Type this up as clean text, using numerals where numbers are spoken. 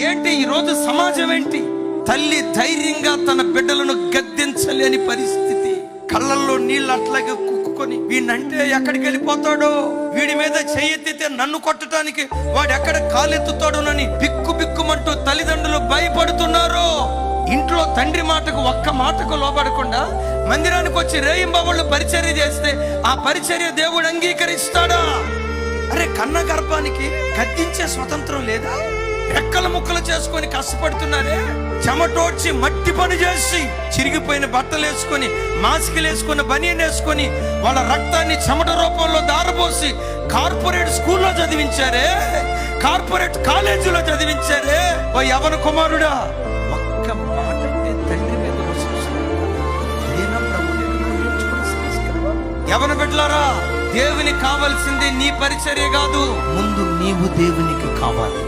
ఏంటి ఈరోజు సమాజం ఏంటి? తల్లి ధైర్యంగా తన బిడ్డలను గద్దించలేని పరిస్థితి. కళ్ళల్లో నీళ్ళు అట్లాగే కుక్కుకొని వీడినంటే ఎక్కడికి వెళ్ళిపోతాడో, వీడి మీద చెయ్యెత్తితే నన్ను కొట్టడానికి వాడు ఎక్కడ కాలెత్తుతాడోనని బిక్కు బిక్కుమంటూ తల్లిదండ్రులు భయపడుతున్నారు. ఇంట్లో తండ్రి మాటకు ఒక్క మాటకు లోబడకుండా మందిరానికి వచ్చి రేయింబావుళ్ళు పరిచర్య చేస్తే ఆ పరిచర్య దేవుడు అంగీకరిస్తాడా? అరే, కన్న గర్భానికి గద్దించే స్వతంత్రం లేదా? రెక్కల ముక్కలు చేసుకొని కష్టపడుతున్నారే, చెమటోడ్చి మట్టి పని చేసి చిరిగిపోయిన బట్టలు వేసుకొని మాస్కులు వేసుకొని బనియన్ వేసుకొని వాళ్ళ రక్తాన్ని చెమట రూపంలో దారపోసి కార్పొరేట్ స్కూల్లో చదివించారే, కార్పొరేట్ కాలేజీలో చదివించారే. ఓ యవన కుమారుడా, ఒక్క మాట తండ్రి మీద యవన బిడ్డలారా, దేవునికి కావాల్సింది నీ పరిచర్య కాదు, ముందు నీవు దేవునికి కావాలి.